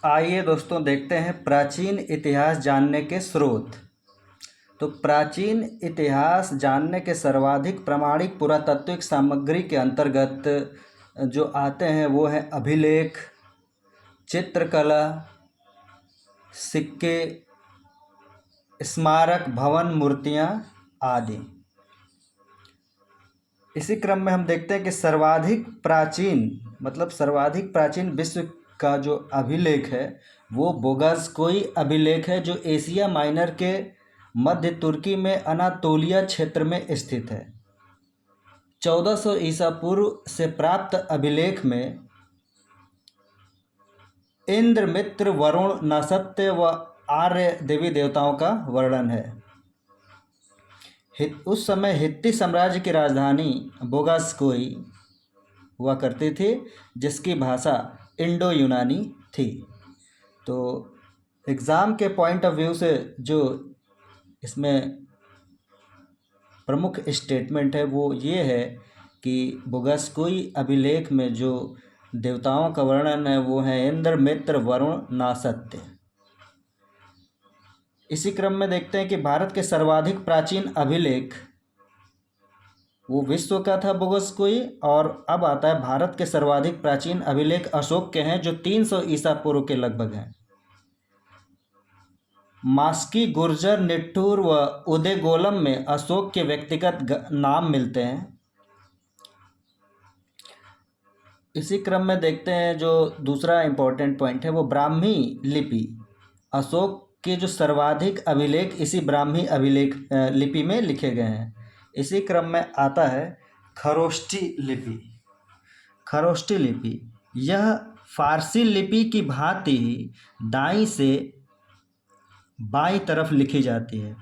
आइए दोस्तों देखते हैं प्राचीन इतिहास जानने के स्रोत। तो प्राचीन इतिहास जानने के सर्वाधिक प्रामाणिक पुरातात्विक सामग्री के अंतर्गत जो आते हैं वो है अभिलेख, चित्रकला, सिक्के, स्मारक, भवन, मूर्तियाँ आदि। इसी क्रम में हम देखते हैं कि सर्वाधिक प्राचीन विश्व का जो अभिलेख है वो बोगासकोई अभिलेख है, जो एशिया माइनर के मध्य तुर्की में अनातोलिया क्षेत्र में स्थित है। 1400 ईसा पूर्व से प्राप्त अभिलेख में इंद्र, मित्र, वरुण, नसत्य व आर्य देवी देवताओं का वर्णन है। उस समय हित्ती साम्राज्य की राजधानी बोगासकोई हुआ करती थी, जिसकी भाषा इंडो यूनानी थी। तो एग्ज़ाम के पॉइंट ऑफ व्यू से जो इसमें प्रमुख स्टेटमेंट है वो ये है कि बोगासकोई अभिलेख में जो देवताओं का वर्णन है वो है इंद्र, मित्र, वरुण, नासत्य। इसी क्रम में देखते हैं कि भारत के सर्वाधिक प्राचीन अभिलेख वो विश्व का था बोगासकोई, और अब आता है भारत के सर्वाधिक प्राचीन अभिलेख अशोक के हैं, जो 300 ईसा पूर्व के लगभग हैं। मास्की, गुर्जर, निट्ठूर व उदयगोलम में अशोक के व्यक्तिगत नाम मिलते हैं। इसी क्रम में देखते हैं जो दूसरा इम्पोर्टेंट पॉइंट है वो ब्राह्मी लिपि। अशोक के जो सर्वाधिक अभिलेख इसी ब्राह्मी अभिलेख लिपि में लिखे गए हैं। इसी क्रम में आता है खरोष्ठी लिपि। खरोष्ठी लिपि यह फारसी लिपि की भांति ही दाईं से बाईं तरफ लिखी जाती है।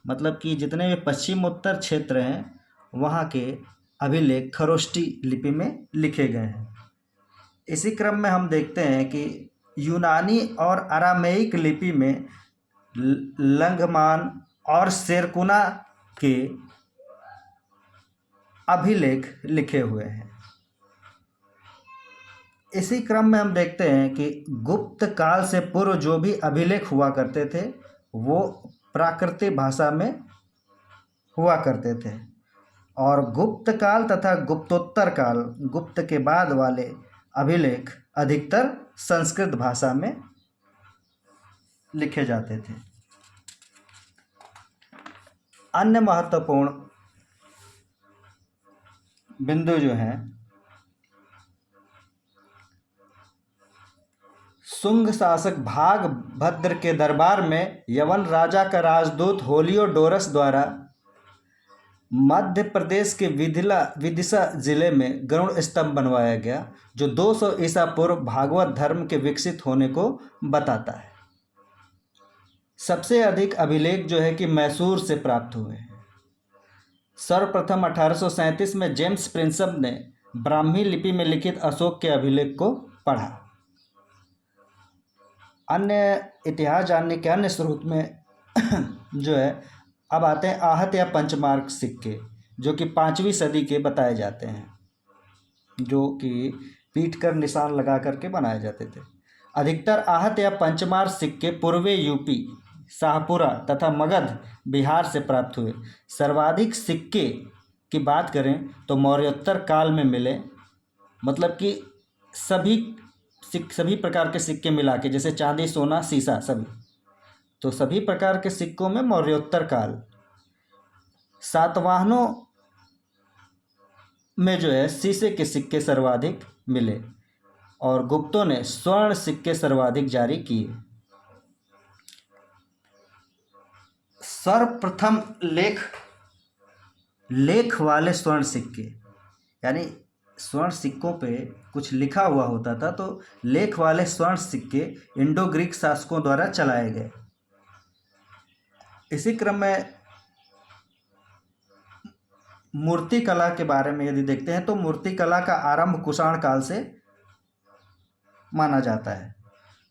मतलब कि जितने भी पश्चिम उत्तर क्षेत्र हैं वहाँ के अभिलेख खरोष्ठी लिपि में लिखे गए हैं। इसी क्रम में हम देखते हैं कि यूनानी और अरामेइक लिपि में लंघमान और शेरकुना के अभिलेख लिखे हुए हैं। इसी क्रम में हम देखते हैं कि गुप्त काल से पूर्व जो भी अभिलेख हुआ करते थे वो प्राकृतिक भाषा में हुआ करते थे, और गुप्त काल तथा गुप्तोत्तर काल, गुप्त के बाद वाले अभिलेख अधिकतर संस्कृत भाषा में लिखे जाते थे। अन्य महत्वपूर्ण बिंदु जो हैं, शुंग शासक भागभद्र के दरबार में यवन राजा का राजदूत होलियोडोरस द्वारा मध्य प्रदेश के विदिशा जिले में गरुड़ स्तंभ बनवाया गया, जो 200 ईसा पूर्व भागवत धर्म के विकसित होने को बताता है। सबसे अधिक अभिलेख जो है कि मैसूर से प्राप्त हुए हैं। सर्वप्रथम 1837 में जेम्स प्रिंसप ने ब्राह्मी लिपि में लिखित अशोक के अभिलेख को पढ़ा। अन्य इतिहास जानने के अन्य स्रोत में जो है अब आते हैं आहत या पंचमार्क सिक्के, जो कि 5वीं सदी के बताए जाते हैं, जो कि पीट कर निशान लगा करके बनाए जाते थे। अधिकतर आहत या पंचमार्क सिक्के पूर्वी यूपी, शाहपुरा तथा मगध, बिहार से प्राप्त हुए। सर्वाधिक सिक्के की बात करें तो मौर्योत्तर काल में मिले, मतलब कि सभी प्रकार के सिक्के मिला के, जैसे चांदी, सोना, सीसा, सभी प्रकार के सिक्कों में मौर्योत्तर काल। सातवाहनों में जो है शीशे के सिक्के सर्वाधिक मिले, और गुप्तों ने स्वर्ण सिक्के सर्वाधिक जारी किए। सर्वप्रथम लेख वाले स्वर्ण सिक्के, यानी स्वर्ण सिक्कों पे कुछ लिखा हुआ होता था, तो लेख वाले स्वर्ण सिक्के इंडो ग्रीक शासकों द्वारा चलाए गए। इसी क्रम में मूर्ति कला के बारे में यदि देखते हैं तो मूर्ति कला का आरंभ कुषाण काल से माना जाता है।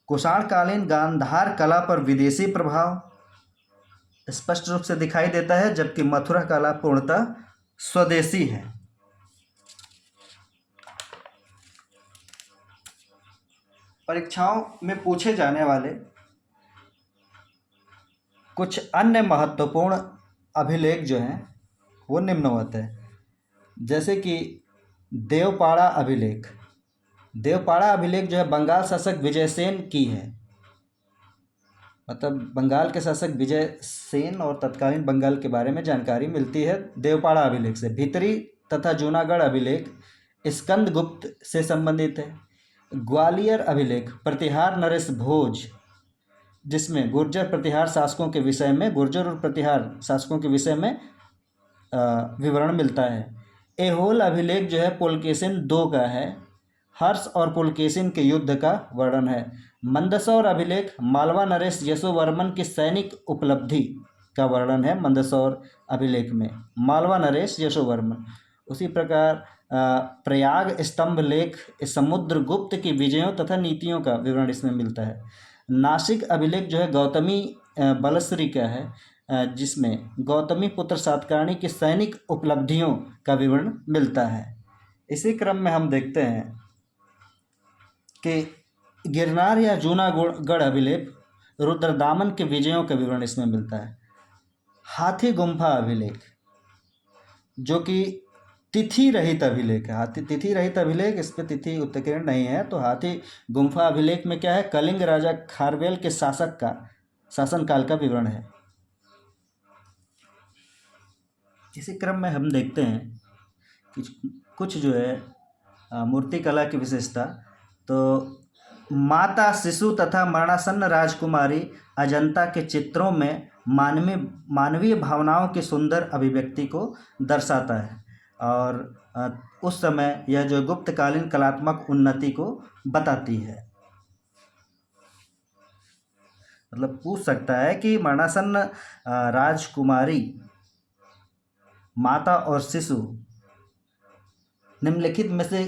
कुषाणकालीन गांधार कला पर विदेशी प्रभाव स्पष्ट रूप से दिखाई देता है, जबकि मथुरा कला पूर्णतः स्वदेशी है। परीक्षाओं में पूछे जाने वाले कुछ अन्य महत्वपूर्ण अभिलेख जो हैं वो निम्नवत है। जैसे कि देवपाड़ा अभिलेख। देवपाड़ा अभिलेख जो है बंगाल शासक विजयसेन की है, मतलब बंगाल के शासक विजय सेन और तत्कालीन बंगाल के बारे में जानकारी मिलती है देवपाड़ा अभिलेख से। भीतरी तथा जूनागढ़ अभिलेख स्कंद गुप्त से संबंधित है। ग्वालियर अभिलेख प्रतिहार नरेश भोज, जिसमें गुर्जर प्रतिहार शासकों के विषय में, गुर्जर और प्रतिहार शासकों के विषय में विवरण मिलता है। एहोल अभिलेख जो है पुलकेशिन दो का है, हर्ष और पुलकेशिन के युद्ध का वर्णन है। मंदसौर अभिलेख मालवा नरेश यशोवर्मन की सैनिक उपलब्धि का वर्णन है मंदसौर अभिलेख में, मालवा नरेश यशोवर्मन। उसी प्रकार प्रयाग स्तंभ लेख समुद्रगुप्त की विजयों तथा नीतियों का विवरण इसमें मिलता है। नासिक अभिलेख जो है गौतमी बलश्री का है, जिसमें गौतमी पुत्र सातकर्णी की सैनिक उपलब्धियों का विवरण मिलता है। इसी क्रम में हम देखते हैं कि गिरनार या जूनागढ़ अभिलेख रुद्रदामन के विजयों का विवरण इसमें मिलता है। हाथी गुम्फा अभिलेख जो कि तिथि रहित अभिलेख है, हाथी तिथि रहित अभिलेख, इस पर तिथि उत्कीर्ण नहीं है। तो हाथी गुम्फा अभिलेख में क्या है, कलिंग राजा खारवेल के शासनकाल का विवरण है। इसी क्रम में हम देखते हैं कि कुछ जो है मूर्तिकला की विशेषता। तो माता शिशु तथा मरणासन्न राजकुमारी अजंता के चित्रों में मानवीय भावनाओं की सुंदर अभिव्यक्ति को दर्शाता है और उस समय यह जो गुप्तकालीन कलात्मक उन्नति को बताती है। मतलब पूछ सकता है कि मरणासन्न राजकुमारी, माता और शिशु निम्नलिखित में से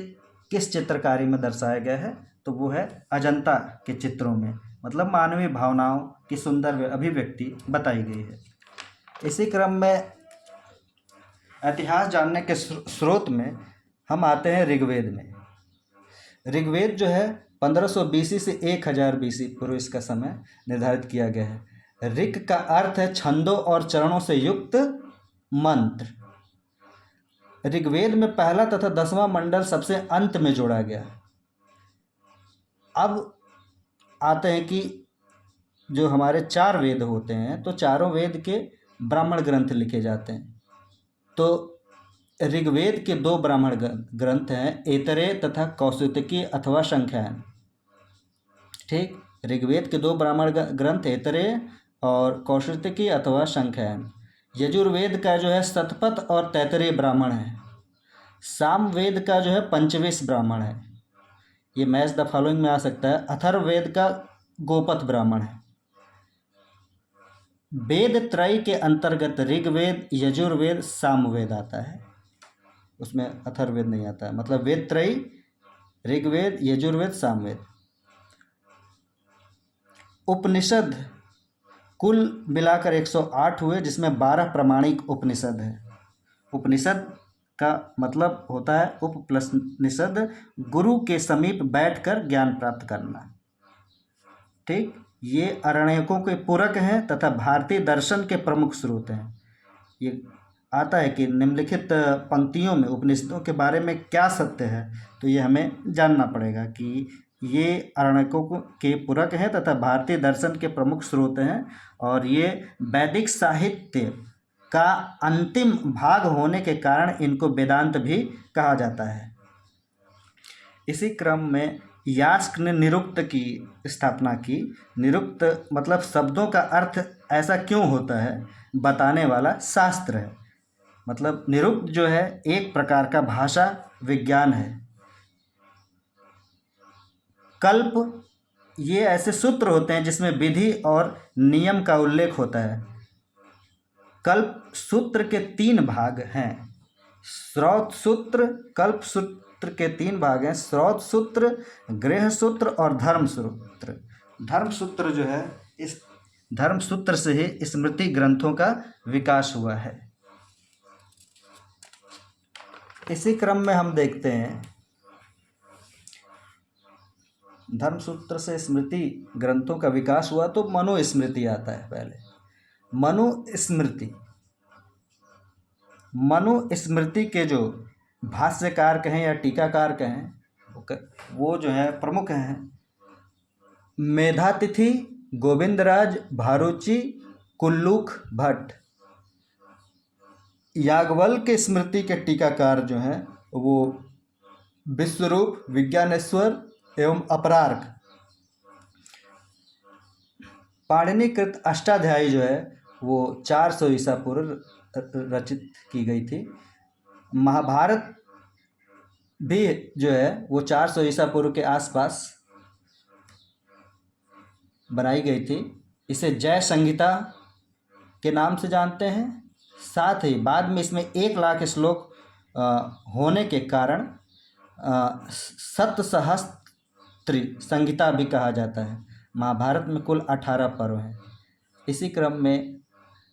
किस चित्रकारी में दर्शाया गया है, तो वो है अजंता के चित्रों में, मतलब मानवीय भावनाओं की सुंदर अभिव्यक्ति बताई गई है। इसी क्रम में इतिहास जानने के स्रोत में हम आते हैं ऋग्वेद में। ऋग्वेद जो है 1500 बीसी से 1000 बीसी पूर्व इसका समय निर्धारित किया गया है। ऋग का अर्थ है छंदों और चरणों से युक्त मंत्र। ऋग्वेद में पहला तथा 10वां मंडल सबसे अंत में जोड़ा गया। अब आते हैं कि जो हमारे 4 वेद होते हैं, तो चारों वेद के ब्राह्मण ग्रंथ लिखे जाते हैं। तो ऋग्वेद के 2 ब्राह्मण ग्रंथ हैं, ऐतरेय तथा कौशिकी अथवा संख्यायन। ठीक, ऋग्वेद के 2 ब्राह्मण ग्रंथ ऐतरेय और कौशिकी अथवा संख्यायन। यजुर्वेद का जो है शतपथ और तैतरीय ब्राह्मण है। सामवेद का जो है पंचविश ब्राह्मण है, ये मैच द फॉलोइंग में आ सकता है। अथर्ववेद का गोपथ ब्राह्मण है। वेद त्रय के अंतर्गत ऋग्वेद, यजुर्वेद, सामवेद आता है, उसमें अथर्ववेद नहीं आता है। मतलब वेद त्रय ऋग्वेद, यजुर्वेद, सामवेद। उपनिषद कुल मिलाकर 108 हुए, जिसमें 12 प्रमाणिक उपनिषद है। उपनिषद का मतलब होता है उप प्लस निषद, गुरु के समीप बैठकर ज्ञान प्राप्त करना। ठीक, ये अरण्यकों के पूरक हैं तथा भारतीय दर्शन के प्रमुख स्रोत हैं। ये आता है कि निम्नलिखित पंक्तियों में उपनिषदों के बारे में क्या सत्य है, तो ये हमें जानना पड़ेगा कि ये अरण्यकों के पूरक हैं तथा भारतीय दर्शन के प्रमुख स्रोत हैं और ये वैदिक साहित्य का अंतिम भाग होने के कारण इनको वेदांत भी कहा जाता है। इसी क्रम में यास्क ने निरुक्त की स्थापना की। निरुक्त मतलब शब्दों का अर्थ ऐसा क्यों होता है बताने वाला शास्त्र है। मतलब निरुक्त जो है एक प्रकार का भाषा विज्ञान है। कल्प ये ऐसे सूत्र होते हैं जिसमें विधि और नियम का उल्लेख होता है। कल्प सूत्र के 3 भाग हैं। श्रौत सूत्र, कल्प सूत्र के 3 भाग हैं, श्रौत सूत्र, गृह सूत्र और धर्म सूत्र। धर्म सूत्र जो है, इस धर्म सूत्र से ही स्मृति ग्रंथों का विकास हुआ है। इसी क्रम में हम देखते हैं धर्मसूत्र से स्मृति ग्रंथों का विकास हुआ तो मनुस्मृति आता है पहले। मनुस्मृति, मनुस्मृति के जो भाष्यकार कहें या टीकाकार कहें वो जो है प्रमुख हैं मेधातिथि, गोविंदराज भारुची, कुल्लूक भट्ट। याज्ञवल्क्य के स्मृति के टीकाकार जो हैं वो विश्वरूप, विज्ञानेश्वर एवं अपरार्क। पाणिनिकृत अष्टाध्यायी जो है वो 400 ईसा पूर्व रचित की गई थी। महाभारत भी जो है वो 400 ईसा पूर्व के आसपास बनाई गई थी। इसे जय संहिता के नाम से जानते हैं। साथ ही बाद में इसमें 1 लाख श्लोक होने के कारण सतसहस्त्री संहिता भी कहा जाता है। महाभारत में कुल 18 पर्व हैं। इसी क्रम में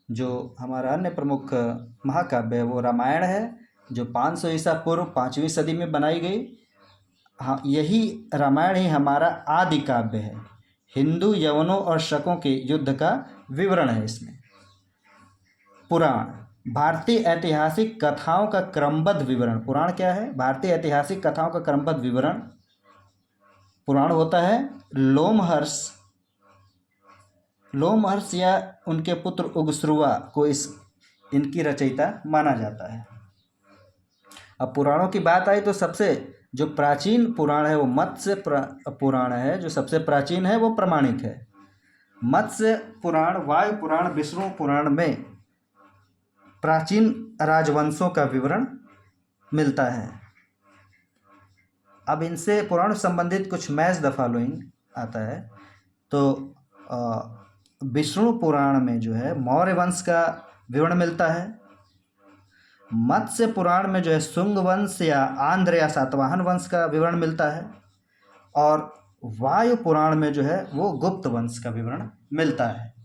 जो हमारा अन्य प्रमुख महाकाव्य है वो रामायण है, जो 500 ईसा पूर्व 5वीं सदी में बनाई गई। हाँ, यही रामायण ही हमारा आदि काव्य है। हिंदू यवनों और शकों के युद्ध का विवरण है इसमें। पुराण, भारतीय ऐतिहासिक कथाओं का क्रमबद्ध विवरण। पुराण क्या है? भारतीय ऐतिहासिक कथाओं का क्रमबद्ध विवरण पुराण होता है। लोमहर्ष या उनके पुत्र उगश्रुवा को इनकी रचयिता माना जाता है। अब पुराणों की बात आई तो सबसे जो प्राचीन पुराण है वो मत्स्य पुराण है, जो सबसे प्राचीन है वो प्रमाणिक है। मत्स्य पुराण, वायु पुराण, विष्णु पुराण में प्राचीन राजवंशों का विवरण मिलता है। अब इनसे पुराण संबंधित कुछ मैच द फॉलोइंग आता है। तो विष्णु पुराण में जो है मौर्य वंश का विवरण मिलता है। मत्स्य पुराण में जो है शुंग वंश या आंध्र या सातवाहन वंश का विवरण मिलता है। और वायु पुराण में जो है वो गुप्त वंश का विवरण मिलता है।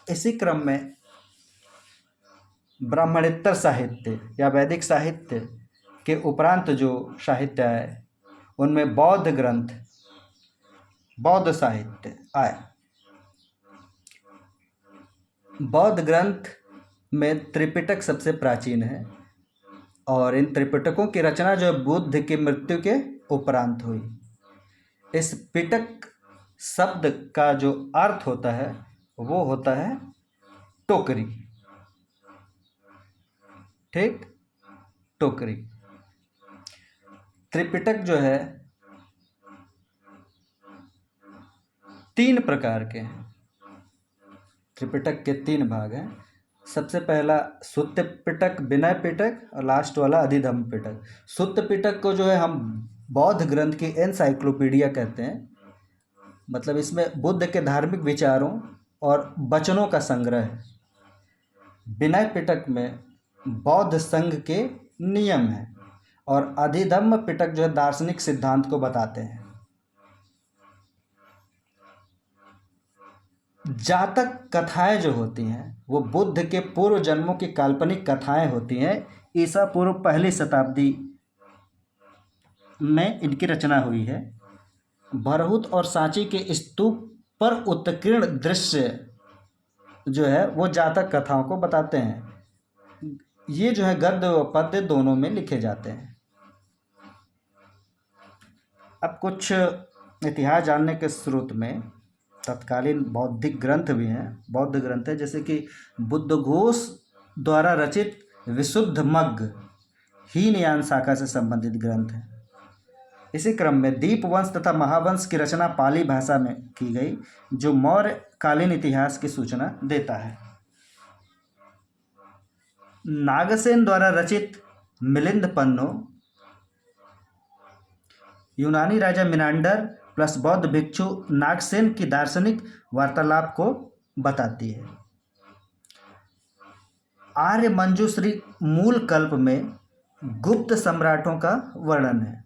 इसी क्रम में ब्राह्मणेतर साहित्य या वैदिक साहित्य के उपरांत जो साहित्य है उनमें बौद्ध ग्रंथ, बौद्ध साहित्य आए। बौद्ध ग्रंथ में त्रिपिटक सबसे प्राचीन है और इन त्रिपिटकों की रचना जो बुद्ध की मृत्यु के उपरांत हुई। इस पिटक शब्द का जो अर्थ होता है वो होता है टोकरी। ठीक, टोकरी। त्रिपिटक जो है 3 प्रकार के हैं। त्रिपिटक के 3 भाग हैं। सबसे पहला सुत्त पिटक, विनय पिटक और लास्ट वाला अधिधम्म पिटक। सुत्त पिटक को जो है हम बौद्ध ग्रंथ की एनसाइक्लोपीडिया कहते हैं। मतलब इसमें बुद्ध के धार्मिक विचारों और वचनों का संग्रह है। विनय पिटक में बौद्ध संघ के नियम हैं और अधिधम्म पिटक जो है दार्शनिक सिद्धांत को बताते हैं। जातक कथाएं जो होती हैं वो बुद्ध के पूर्व जन्मों की काल्पनिक कथाएं होती हैं। ईसा पूर्व 1ली शताब्दी में इनकी रचना हुई है। भरहुत और सांची के स्तूप पर उत्कीर्ण दृश्य जो है वो जातक कथाओं को बताते हैं। ये जो है गद्य व पद्य दोनों में लिखे जाते हैं। अब कुछ इतिहास जानने के स्रोत में तत्कालीन बौद्धिक ग्रंथ भी हैं। बौद्ध ग्रंथ है जैसे कि बुद्धघोष द्वारा रचित विशुद्धमग्ग हीनयान शाखा से संबंधित ग्रंथ है। इसी क्रम में दीपवंश तथा महावंश की रचना पाली भाषा में की गई, जो मौर्य कालीन इतिहास की सूचना देता है। नागसेन द्वारा रचित मिलिंद पन्नो यूनानी राजा मिनांडर प्लस बौद्ध भिक्षु नागसेन की दार्शनिक वार्तालाप को बताती है। आर्य मंजूश्री मूल कल्प में गुप्त सम्राटों का वर्णन है।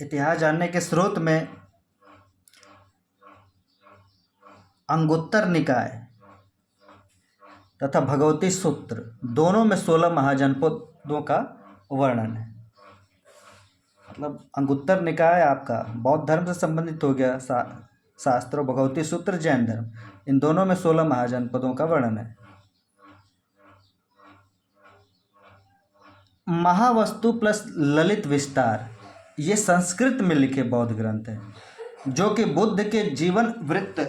इतिहास जानने के स्रोत में अंगुत्तर निकाय तथा भगवती सूत्र दोनों में 16 शब्दों का वर्णन है। मतलब अंगुत्तर निकाय आपका बौद्ध धर्म से संबंधित हो गया, शास्त्र, भगवती सूत्र, जैन धर्म, इन दोनों में 16 महाजनपदों का वर्णन है। महावस्तु प्लस ललित विस्तार, ये संस्कृत में लिखे बौद्ध ग्रंथ हैं जो कि बुद्ध के जीवन वृत्त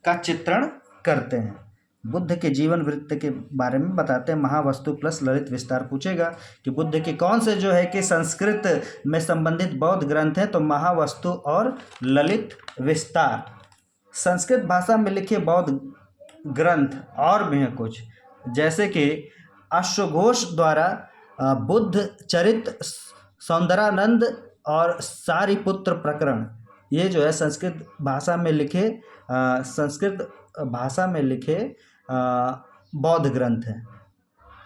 का चित्रण करते हैं, बुद्ध के जीवन वृत्त के बारे में बताते हैं। महावस्तु प्लस ललित विस्तार पूछेगा कि बुद्ध के कौन से जो है कि संस्कृत में संबंधित बौद्ध ग्रंथ हैं, तो महावस्तु और ललित विस्तार। संस्कृत भाषा में लिखे बौद्ध ग्रंथ और भी हैं कुछ, जैसे कि अश्वघोष द्वारा बुद्ध चरित, सौंदरानंद और सारिपुत्र प्रकरण, ये जो है संस्कृत भाषा में लिखे बौद्ध ग्रंथ हैं।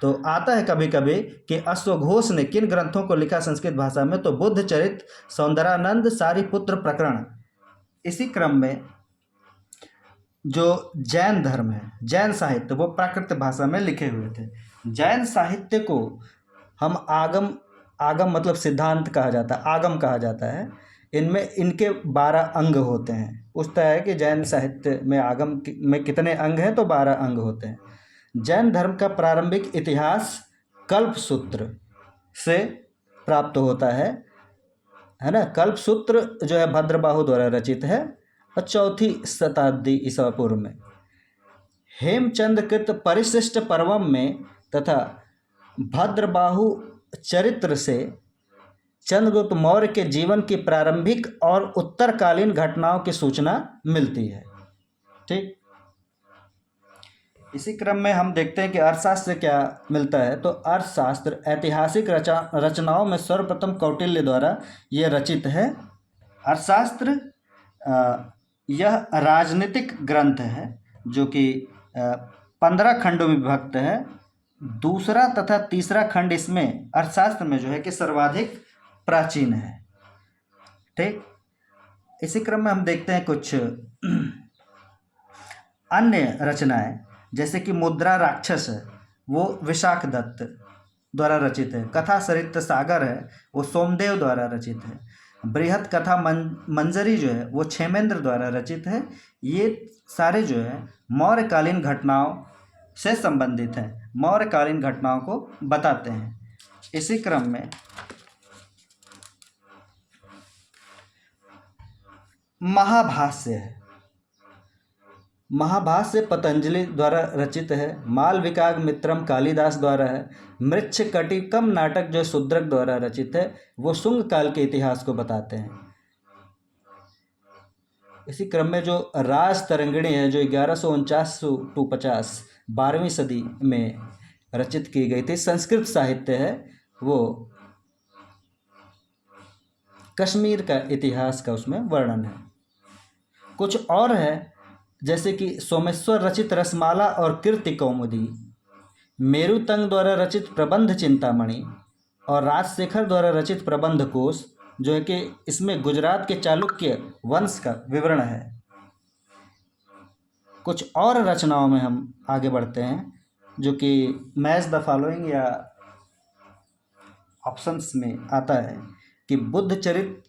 तो आता है कभी कभी कि अश्वघोष ने किन ग्रंथों को लिखा संस्कृत भाषा में, तो बुद्ध चरित, सौंदरानंद, सारिपुत्र प्रकरण। इसी क्रम में जो जैन धर्म है, जैन साहित्य, वो प्राकृत भाषा में लिखे हुए थे। जैन साहित्य को हम आगम मतलब सिद्धांत कहा जाता है, आगम कहा जाता है। इनमें इनके 12 अंग होते हैं। पूछता है कि जैन साहित्य में आगम में कितने अंग हैं, तो 12 अंग होते हैं। जैन धर्म का प्रारंभिक इतिहास कल्पसूत्र से प्राप्त होता है ना। कल्पसूत्र जो है भद्रबाहु द्वारा रचित है और 4वीं शताब्दी ईसा पूर्व में। हेमचंद्रकृत परिशिष्ट पर्वम में तथा भद्रबाहु चरित्र से चंद्रगुप्त मौर्य के जीवन की प्रारंभिक और उत्तरकालीन घटनाओं की सूचना मिलती है। ठीक, इसी क्रम में हम देखते हैं कि अर्थशास्त्र से क्या मिलता है। तो अर्थशास्त्र ऐतिहासिक रचनाओं में सर्वप्रथम कौटिल्य द्वारा यह रचित है। अर्थशास्त्र यह राजनीतिक ग्रंथ है जो कि 15 खंडों में विभक्त है। दूसरा तथा तीसरा खंड इसमें अर्थशास्त्र में जो है कि सर्वाधिक प्राचीन है। ठीक, इसी क्रम में हम देखते हैं कुछ अन्य रचनाएं, जैसे कि मुद्रा राक्षस है, वो विशाख दत्त द्वारा रचित है। कथा सरित सागर है, वो सोमदेव द्वारा रचित है। बृहत कथा मंजरी जो है वो क्षेमेंद्र द्वारा रचित है। ये सारे जो है मौर्यकालीन घटनाओं से संबंधित हैं, मौर्यकालीन घटनाओं को बताते हैं। इसी क्रम में महाभाष्य है। महाभाष्य पतंजलि द्वारा रचित है। मालविकाग्नि मित्रम कालिदास द्वारा है। मृच्छकटिकम नाटक जो शूद्रक द्वारा रचित है, वो शुंग काल के इतिहास को बताते हैं। इसी क्रम में जो राज तरंगिणी है, जो 1149 टू 50 12वीं सदी में रचित की गई थी, संस्कृत साहित्य है, वो कश्मीर का इतिहास का उसमें वर्णन है। कुछ और है, जैसे कि सोमेश्वर रचित रसमाला और कीर्ति कौमुदी, मेरुतंग द्वारा रचित प्रबंध चिंतामणि और राजशेखर द्वारा रचित प्रबंध कोश, जो है कि इसमें गुजरात के चालुक्य वंश का विवरण है। कुछ और रचनाओं में हम आगे बढ़ते हैं, जो कि मैच द फॉलोइंग या ऑप्शंस में आता है कि बुद्ध चरित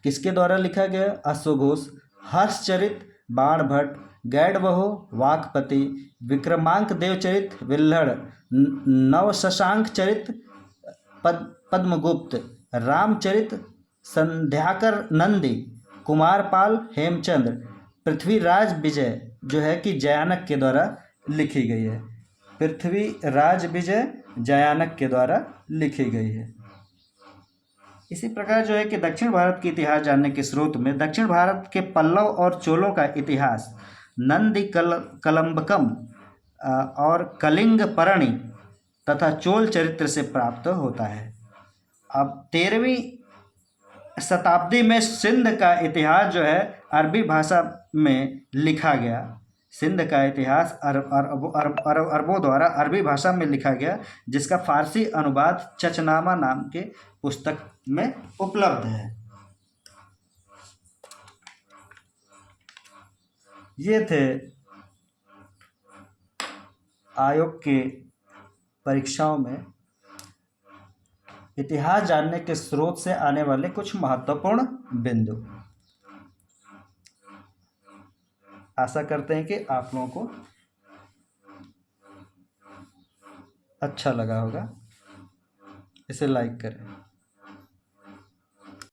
किसके द्वारा लिखा गया, अश्वघोष। हर्षचरित बाणभट्ट, गैडबहो वाकपति, विक्रमांक देवचरित विल्हड़, नवशशांक चरित पद्मगुप्त, रामचरित संध्याकर नंदी, कुमारपाल हेमचंद्र, पृथ्वीराज विजय जो है कि जयानक के द्वारा लिखी गई है। पृथ्वीराज विजय जयानक के द्वारा लिखी गई है। इसी प्रकार जो है कि दक्षिण भारत के इतिहास जानने के स्रोत में दक्षिण भारत के पल्लव और चोलों का इतिहास नंदी कलम्बकम और कलिंग परणी तथा चोल चरित्र से प्राप्त होता है। अब 13वीं शताब्दी में सिंध का इतिहास जो है अरबी भाषा में लिखा गया। सिंध का इतिहास अरबों द्वारा अरबी भाषा में लिखा गया, जिसका फारसी अनुवाद चचनामा नाम के पुस्तक में उपलब्ध है। ये थे आयोग के परीक्षाओं में इतिहास जानने के स्रोत से आने वाले कुछ महत्वपूर्ण बिंदु। आशा करते हैं कि आप लोगों को अच्छा लगा होगा। इसे लाइक करें।